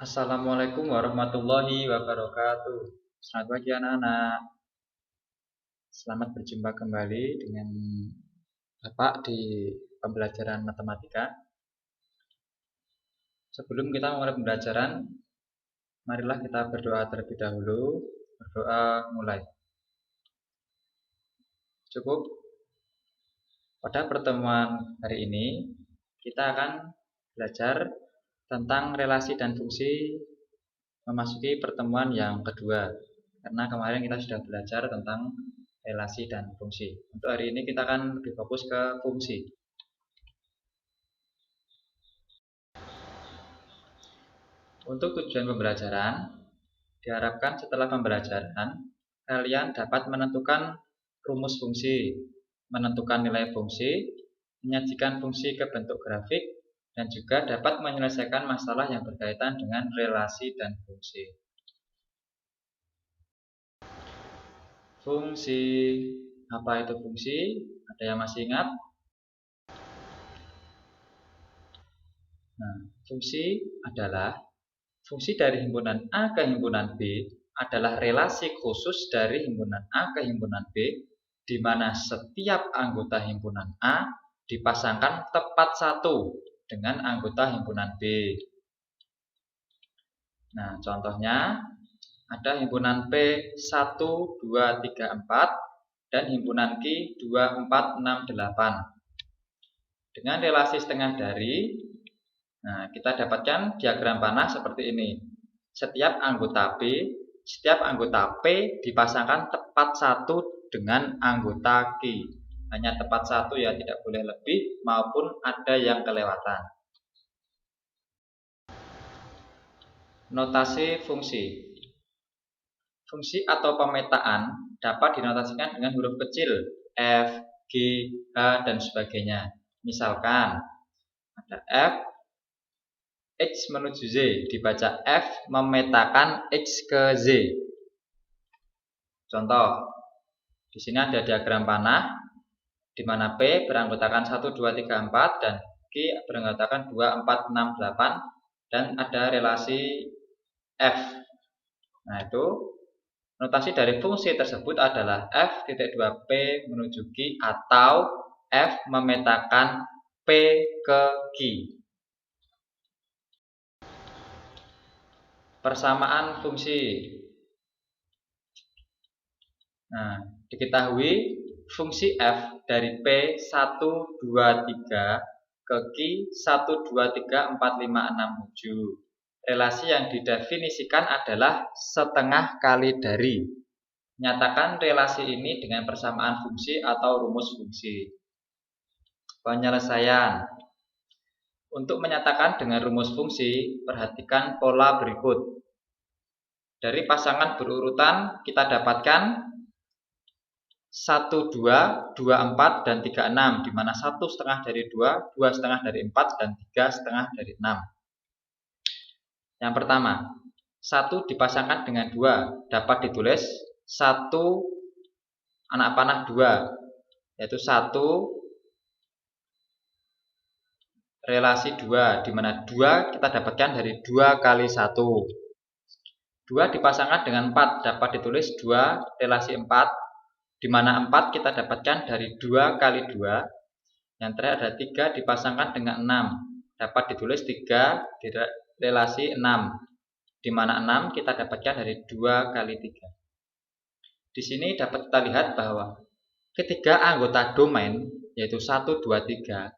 Assalamualaikum warahmatullahi wabarakatuh. Selamat pagi anak-anak. Selamat berjumpa kembali dengan Bapak di pembelajaran matematika. Sebelum kita mulai pembelajaran, marilah kita berdoa terlebih dahulu. Berdoa mulai. Cukup. Pada pertemuan hari ini, kita akan belajar tentang relasi dan fungsi memasuki pertemuan yang kedua. Karena kemarin kita sudah belajar tentang relasi dan fungsi. Untuk hari ini kita akan lebih fokus ke fungsi. Untuk tujuan pembelajaran, diharapkan setelah pembelajaran, kalian dapat menentukan rumus fungsi, menentukan nilai fungsi, menyajikan fungsi ke bentuk grafik, dan juga dapat menyelesaikan masalah yang berkaitan dengan relasi dan fungsi. Fungsi. Apa itu fungsi? Ada yang masih ingat? Nah, fungsi adalah fungsi dari himpunan A ke himpunan B adalah relasi khusus dari himpunan A ke himpunan B, di mana setiap anggota himpunan A dipasangkan tepat satu dengan anggota himpunan B. Nah, contohnya ada himpunan P 1, 2, 3, 4 dan himpunan Q 2, 4, 6, 8. Dengan relasi setengah dari, nah, kita dapatkan diagram panah seperti ini. Setiap anggota P dipasangkan tepat satu dengan anggota Q. Hanya tepat satu ya, tidak boleh lebih maupun ada yang kelewatan. Notasi fungsi. Fungsi atau pemetaan dapat dinotasikan dengan huruf kecil F, G, H, dan sebagainya. Misalkan ada F, X menuju Z, dibaca F memetakan X ke Z. Contoh, di sini ada diagram panah, di mana P beranggotakan 1, 2, 3, 4, dan Q beranggotakan 2, 4, 6, 8, dan ada relasi F. Nah, itu notasi dari fungsi tersebut adalah F.2P menuju Q atau F memetakan P ke Q. Persamaan fungsi. Nah, diketahui fungsi F dari P 1, 2, 3 ke Q 1, 2, 3, 4, 5, 6, 7. Relasi yang didefinisikan adalah setengah kali dari. Nyatakan relasi ini dengan persamaan fungsi atau rumus fungsi. Penyelesaian. Untuk menyatakan dengan rumus fungsi, perhatikan pola berikut. Dari pasangan berurutan kita dapatkan 1, 2, 2, 4, dan 3, 6, di mana 1 setengah dari 2, 2 setengah dari 4, dan 3 setengah dari 6. Yang pertama, 1 dipasangkan dengan 2 dapat ditulis 1 anak panah 2, yaitu 1 relasi 2, di mana 2 kita dapatkan dari 2 kali 1. 2 dipasangkan dengan 4 dapat ditulis 2 relasi 4, di mana 4 kita dapatkan dari 2 kali 2. Yang terakhir ada 3 dipasangkan dengan 6 dapat ditulis 3 relasi 6, di mana 6 kita dapatkan dari 2 kali 3. Di sini dapat kita lihat bahwa ketiga anggota domain, yaitu 1, 2, 3,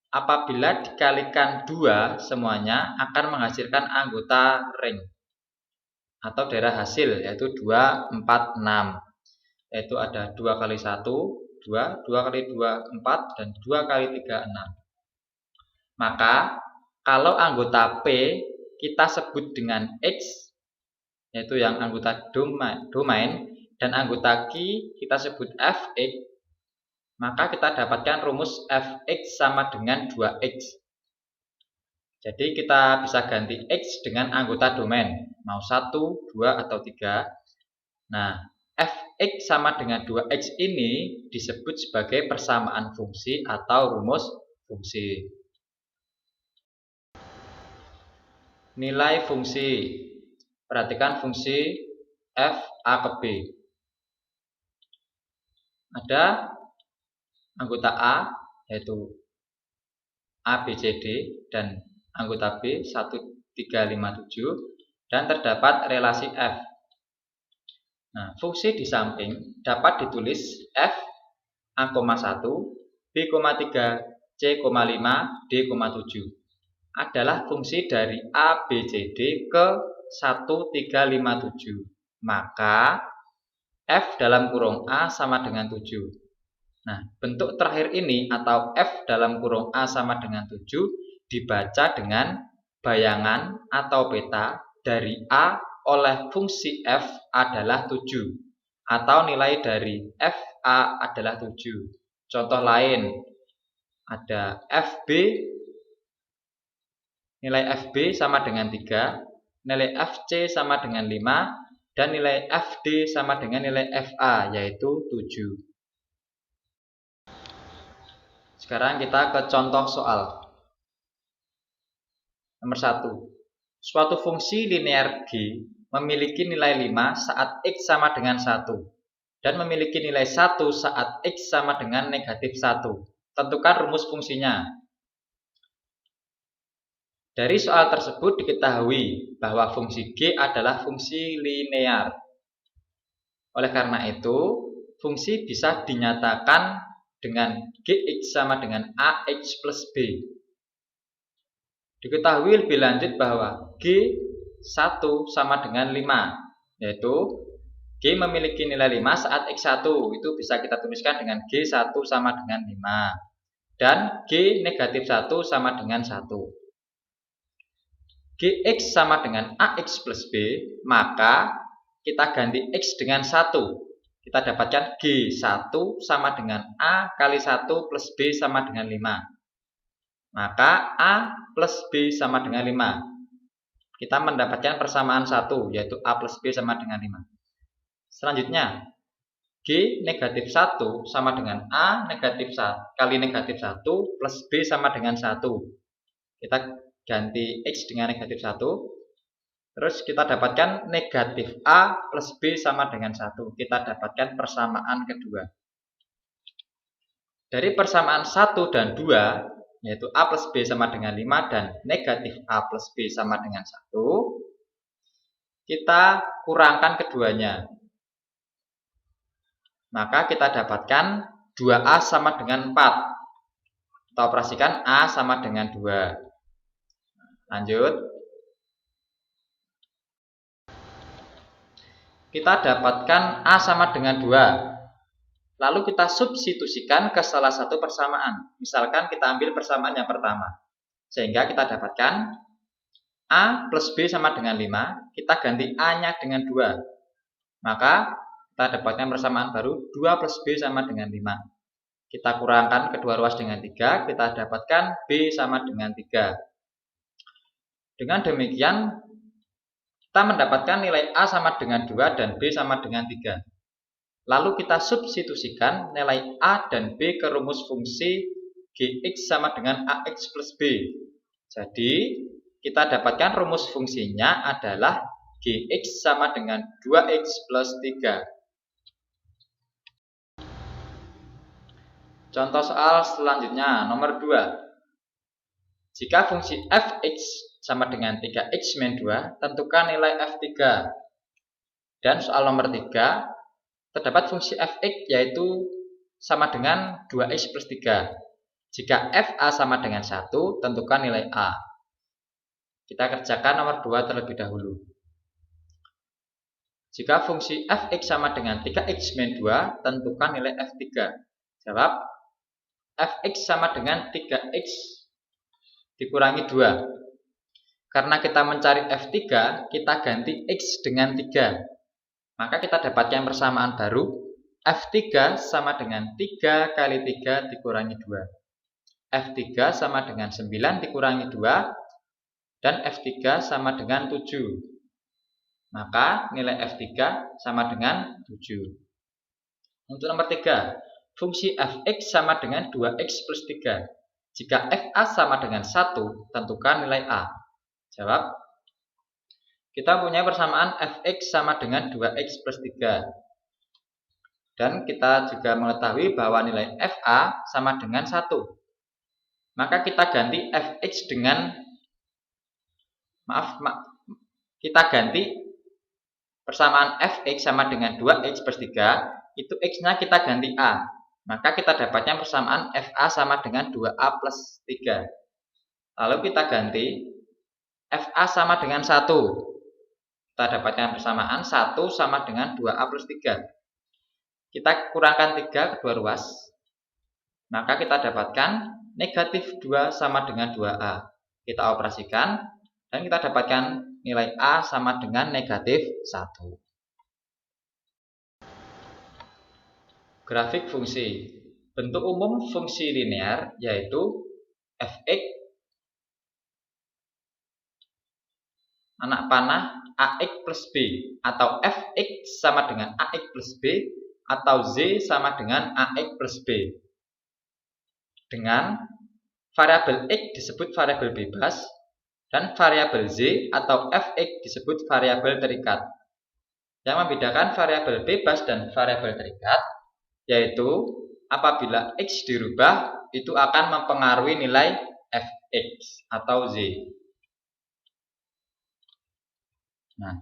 apabila dikalikan 2 semuanya akan menghasilkan anggota ring atau daerah hasil, yaitu 2, 4, 6. Yaitu ada 2 kali 1, 2, 2 kali 2, 4, dan 2 kali 3, 6. Maka kalau anggota P kita sebut dengan X, yaitu yang anggota domain, dan anggota Q kita sebut Fx, maka kita dapatkan rumus Fx sama dengan 2x. Jadi kita bisa ganti X dengan anggota domain, mau 1, 2, atau 3. Nah, Fx sama dengan 2x ini disebut sebagai persamaan fungsi atau rumus fungsi. nilai fungsi. Perhatikan fungsi f a ke b. Ada anggota A yaitu A, B, C, D dan anggota B 1, 3, 5, 7 dan terdapat relasi F. Nah, fungsi di samping dapat ditulis F A,1, B,3, C,5, D,7 adalah fungsi dari A, B, C, D ke 1, 3, 5, 7. Maka F dalam kurung A sama dengan 7. Nah, bentuk terakhir ini atau F dalam kurung A sama dengan 7 dibaca dengan bayangan atau peta dari A oleh fungsi F adalah 7 atau nilai dari FA adalah 7. Contoh lain ada FB, nilai FB sama dengan 3, nilai FC sama dengan 5, dan nilai FD sama dengan nilai FA yaitu 7. Sekarang kita ke contoh soal. Nomor 1. Suatu fungsi linear G memiliki nilai 5 saat X sama dengan 1 dan memiliki nilai 1 saat X sama dengan negatif 1. Tentukan rumus fungsinya. Dari soal tersebut diketahui bahwa fungsi G adalah fungsi linear. Oleh karena itu, fungsi bisa dinyatakan dengan Gx sama dengan AX plus B. Diketahui lebih lanjut bahwa G1 sama dengan 5, yaitu G memiliki nilai 5 saat X1, itu bisa kita tuliskan dengan G1 sama dengan 5, dan G negatif 1 sama dengan 1. Gx sama dengan AX plus B, maka kita ganti X dengan 1. Kita dapatkan G1 sama dengan A kali 1 plus B sama dengan 5. Maka A plus B sama dengan 5. Kita mendapatkan persamaan 1, yaitu A plus B sama dengan 5. Selanjutnya, G negatif 1 sama dengan A negatif 1 kali negatif 1 plus B sama dengan 1. Kita ganti X dengan negatif 1. Terus kita dapatkan negatif A plus B sama dengan 1. Kita dapatkan persamaan kedua. Dari persamaan 1 dan 2, yaitu A plus B sama dengan 5 dan negatif A plus B sama dengan 1, kita kurangkan keduanya. Maka kita dapatkan 2A sama dengan 4. Kita operasikan A sama dengan 2. Lanjut. Kita dapatkan A sama dengan 2. Lalu kita substitusikan ke salah satu persamaan. Misalkan kita ambil persamaan yang pertama. Sehingga kita dapatkan A plus B sama dengan 5. Kita ganti A-nya dengan 2. Maka kita dapatkan persamaan baru 2 plus B sama dengan 5. Kita kurangkan kedua ruas dengan 3. Kita dapatkan B sama dengan 3. Dengan demikian kita mendapatkan nilai A sama dengan 2 dan B sama dengan 3. Lalu kita substitusikan nilai A dan B ke rumus fungsi Gx sama dengan AX plus B. Jadi, kita dapatkan rumus fungsinya adalah Gx sama dengan 2X plus 3. Contoh soal selanjutnya, nomor 2. Jika fungsi fx sama dengan 3x min 2, tentukan nilai f3. Dan soal nomor 3, terdapat fungsi fx yaitu sama dengan 2x plus 3. Jika fa sama dengan 1, tentukan nilai a. Kita kerjakan nomor 2 terlebih dahulu. Jika fungsi fx sama dengan 3x min 2, tentukan nilai f3. Jawab, fx sama dengan 3x dikurangi 2. Karena kita mencari F3, kita ganti X dengan 3. Maka kita dapatkan persamaan baru, F3 sama dengan 3 kali 3 dikurangi 2. F3 sama dengan 9 dikurangi 2, dan F3 sama dengan 7. Maka nilai F3 sama dengan 7. Untuk nomor 3, fungsi Fx sama dengan 2X plus 3. Jika FA sama dengan 1, tentukan nilai A. Jawab, kita punya persamaan fx sama dengan 2x plus 3. Dan kita juga mengetahui bahwa nilai fa sama dengan 1. Maka kita ganti fx dengan kita ganti persamaan fx sama dengan 2x plus 3, itu x-nya kita ganti a. Maka kita dapatnya persamaan fa sama dengan 2a plus 3. Lalu kita ganti fa sama dengan 1. Kita dapatkan persamaan 1 sama dengan 2a plus 3. Kita kurangkan 3 kedua ruas, maka kita dapatkan negatif 2 sama dengan 2a. Kita operasikan, dan kita dapatkan nilai a sama dengan negatif 1. Grafik fungsi. Bentuk umum fungsi linear yaitu fx anak panah ax plus b, atau fx sama dengan ax plus b, atau z sama dengan ax plus b. Dengan variabel x disebut variabel bebas, dan variabel z atau fx disebut variabel terikat. Yang membedakan variabel bebas dan variabel terikat yaitu apabila x dirubah, itu akan mempengaruhi nilai fx atau z. Nah,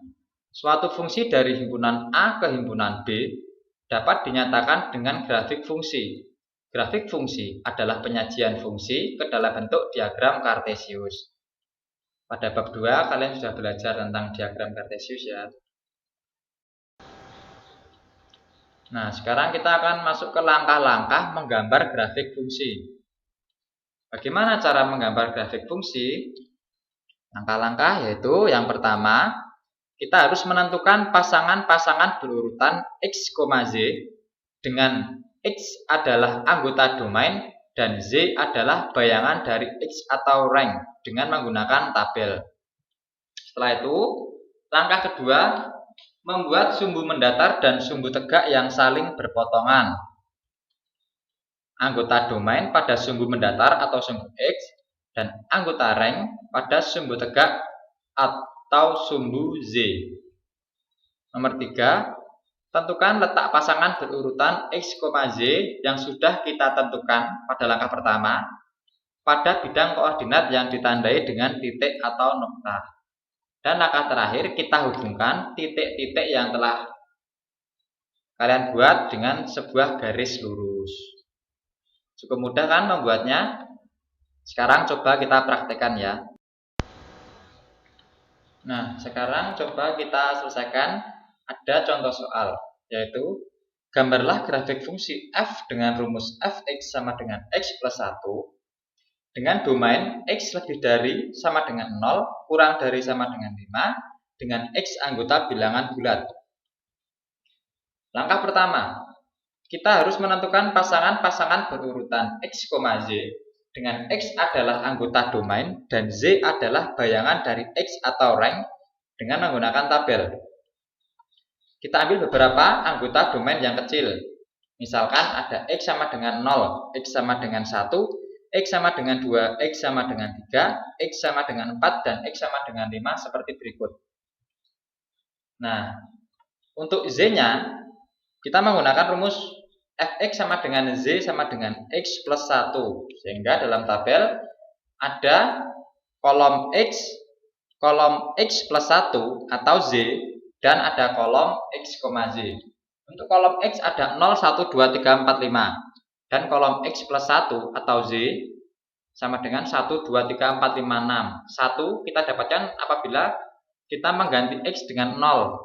suatu fungsi dari himpunan A ke himpunan B dapat dinyatakan dengan grafik fungsi. Grafik fungsi adalah penyajian fungsi ke dalam bentuk diagram kartesius. Pada bab 2 kalian sudah belajar tentang diagram kartesius ya. Nah, sekarang kita akan masuk ke langkah-langkah menggambar grafik fungsi. Bagaimana cara menggambar grafik fungsi? Langkah-langkah yaitu yang pertama, kita harus menentukan pasangan-pasangan berurutan x, z dengan x adalah anggota domain dan z adalah bayangan dari x atau rank dengan menggunakan tabel. Setelah itu, langkah kedua, membuat sumbu mendatar dan sumbu tegak yang saling berpotongan. Anggota domain pada sumbu mendatar atau sumbu x dan anggota rank pada sumbu tegak atau sumbu z. Nomor 3, tentukan letak pasangan berurutan x, z yang sudah kita tentukan pada langkah pertama pada bidang koordinat yang ditandai dengan titik atau nokta. Dan langkah terakhir, kita hubungkan titik-titik yang telah kalian buat dengan sebuah garis lurus. Cukup mudah kan membuatnya? Sekarang coba kita praktekkan ya. Nah, sekarang coba kita selesaikan. Ada contoh soal, yaitu gambarlah grafik fungsi f dengan rumus fx sama dengan x plus 1 dengan domain x lebih dari sama dengan 0 kurang dari sama dengan 5 dengan x anggota bilangan bulat. Langkah pertama, kita harus menentukan pasangan-pasangan berurutan x, z dengan x adalah anggota domain dan z adalah bayangan dari x atau rank dengan menggunakan tabel. Kita ambil beberapa anggota domain yang kecil. Misalkan ada x sama dengan 0, x sama dengan 1, x sama dengan 2, x sama dengan 3, x sama dengan 4, dan x sama dengan 5 seperti berikut. Nah, untuk z-nya, kita menggunakan rumus fx sama dengan z sama dengan x plus 1. Sehingga dalam tabel ada kolom x plus 1 atau z, dan ada kolom x, z. Untuk kolom x ada 0, 1, 2, 3, 4, 5. Dan kolom x plus 1 atau z sama dengan 1, 2, 3, 4, 5, 6. 1 kita dapatkan apabila kita mengganti x dengan 0.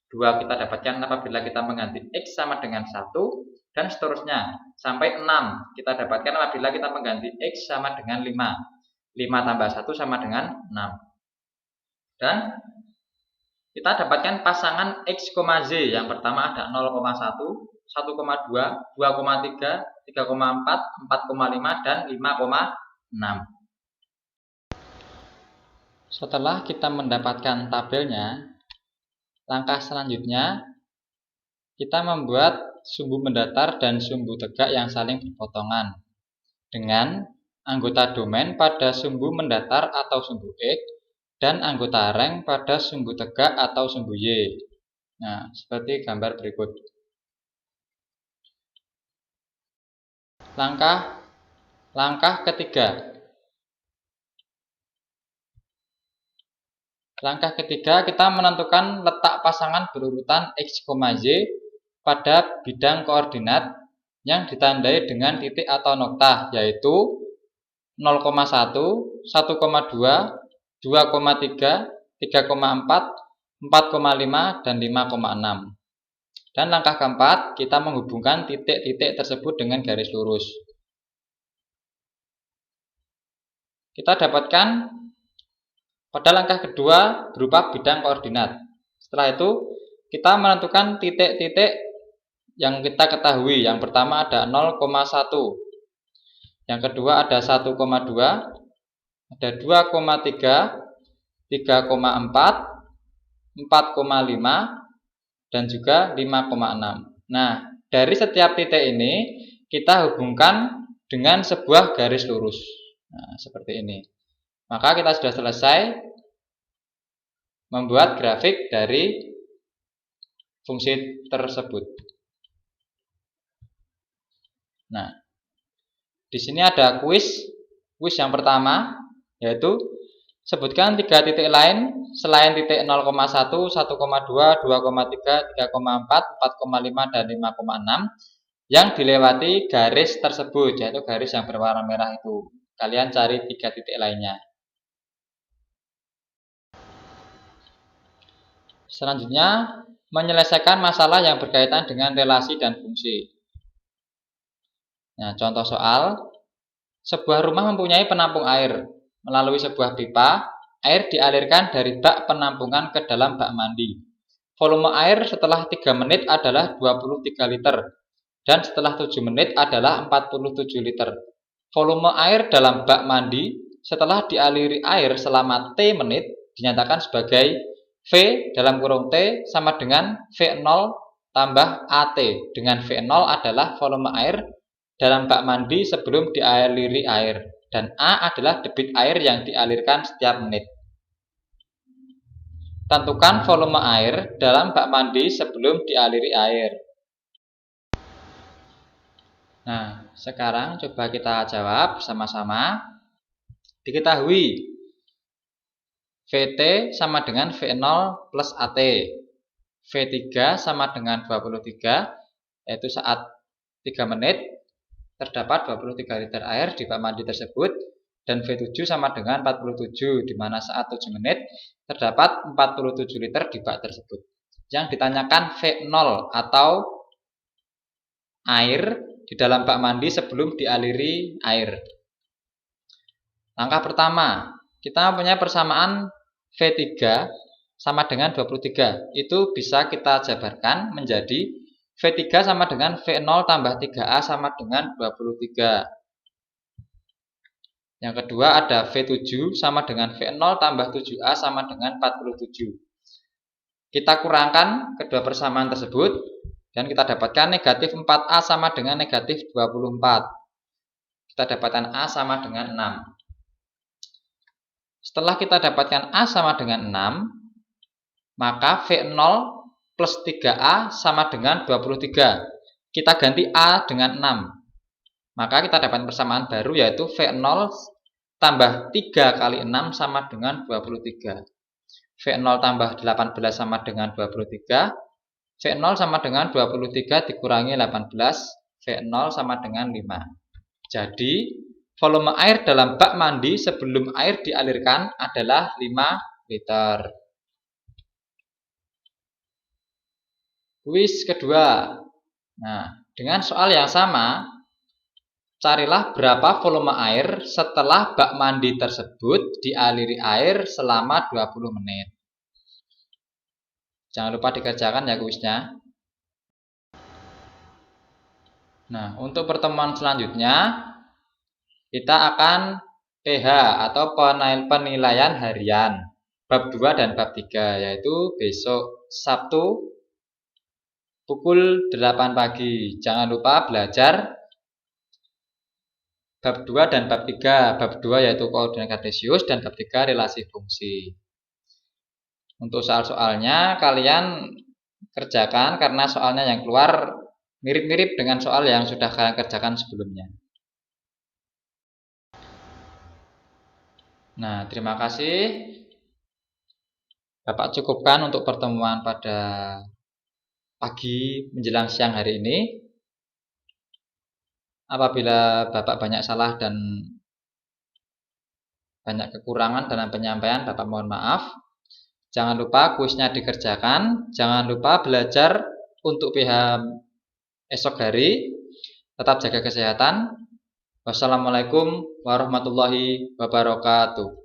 2 kita dapatkan apabila kita mengganti x sama dengan 1. Dan seterusnya. Sampai 6 kita dapatkan apabila kita mengganti x sama dengan 5. 5 tambah 1 sama dengan 6. Dan kita dapatkan pasangan x, z. Yang pertama ada 0,1, 1,2, 2,3, 3,4, 4,5, dan 5,6. Setelah kita mendapatkan tabelnya, langkah selanjutnya kita membuat sumbu mendatar dan sumbu tegak yang saling berpotongan dengan anggota domain pada sumbu mendatar atau sumbu x dan anggota reng pada sumbu tegak atau sumbu Y. Nah, seperti gambar berikut. Langkah ketiga. Langkah ketiga, kita menentukan letak pasangan berurutan X, Y pada bidang koordinat yang ditandai dengan titik atau nokta, yaitu 0,1, 1,2, 2,3, 3,4, 4,5, dan 5,6. Dan langkah keempat, kita menghubungkan titik-titik tersebut dengan garis lurus. Kita dapatkan pada langkah kedua berupa bidang koordinat. Setelah itu, kita menentukan titik-titik yang kita ketahui. Yang pertama ada 0,1. Yang kedua ada 1,2, ada 2,3, 3,4, 4,5, dan juga 5,6. Nah, dari setiap titik ini kita hubungkan dengan sebuah garis lurus. Nah, seperti ini. Maka kita sudah selesai membuat grafik dari fungsi tersebut. Nah, di sini ada kuis yang pertama, yaitu sebutkan 3 titik lain selain titik 0,1, 1,2, 2,3, 3,4, 4,5, dan 5,6 yang dilewati garis tersebut, yaitu garis yang berwarna merah itu. Kalian cari 3 titik lainnya. Selanjutnya, menyelesaikan masalah yang berkaitan dengan relasi dan fungsi. Nah, contoh soal, sebuah rumah mempunyai penampung air. Melalui sebuah pipa, air dialirkan dari bak penampungan ke dalam bak mandi. Volume air setelah 3 menit adalah 23 liter, dan setelah 7 menit adalah 47 liter. Volume air dalam bak mandi setelah dialiri air selama T menit dinyatakan sebagai V dalam kurung T sama dengan V0 tambah AT, dengan V0 adalah volume air dalam bak mandi sebelum dialiri air, dan A adalah debit air yang dialirkan setiap menit. Tentukan volume air dalam bak mandi sebelum dialiri air. Nah, sekarang coba kita jawab bersama-sama. Diketahui VT sama dengan V0 plus AT. V3 sama dengan 23, yaitu saat 3 menit terdapat 23 liter air di bak mandi tersebut, dan V7 sama dengan 47, di mana saat 7 menit terdapat 47 liter di bak tersebut. Yang ditanyakan V0 atau air di dalam bak mandi sebelum dialiri air. Langkah pertama, kita mempunyai persamaan V3 sama dengan 23. Itu bisa kita jabarkan menjadi V3 sama dengan V0 tambah 3A sama dengan 23. Yang kedua ada V7 sama dengan V0 tambah 7A sama dengan 47. Kita kurangkan kedua persamaan tersebut dan kita dapatkan negatif 4A sama dengan negatif 24. Kita dapatkan A sama dengan 6. Setelah kita dapatkan A sama dengan 6, maka V0 plus 3A sama dengan 23. Kita ganti A dengan 6. Maka kita dapat persamaan baru, yaitu V0 tambah 3 kali 6 sama dengan 23. V0 tambah 18 sama dengan 23. V0 sama dengan 23 dikurangi 18. V0 sama dengan 5. Jadi volume air dalam bak mandi sebelum air dialirkan adalah 5 liter. Kuis kedua. Nah, dengan soal yang sama, carilah berapa volume air setelah bak mandi tersebut dialiri air selama 20 menit. Jangan lupa dikerjakan ya kuisnya. Nah, untuk pertemuan selanjutnya, kita akan PH atau penilaian harian bab 2 dan bab 3, yaitu besok Sabtu pukul 8 pagi. Jangan lupa belajar bab 2 dan bab 3. Bab 2 yaitu koordinat kartesius dan bab 3 relasi fungsi. Untuk soal-soalnya kalian kerjakan karena soalnya yang keluar mirip-mirip dengan soal yang sudah kalian kerjakan sebelumnya. Nah, terima kasih. Bapak cukupkan untuk pertemuan pada pagi menjelang siang hari ini. Apabila Bapak banyak salah dan banyak kekurangan dalam penyampaian, Bapak mohon maaf. Jangan lupa kuisnya dikerjakan. Jangan lupa belajar untuk PH esok hari. Tetap jaga kesehatan. Wassalamualaikum warahmatullahi wabarakatuh.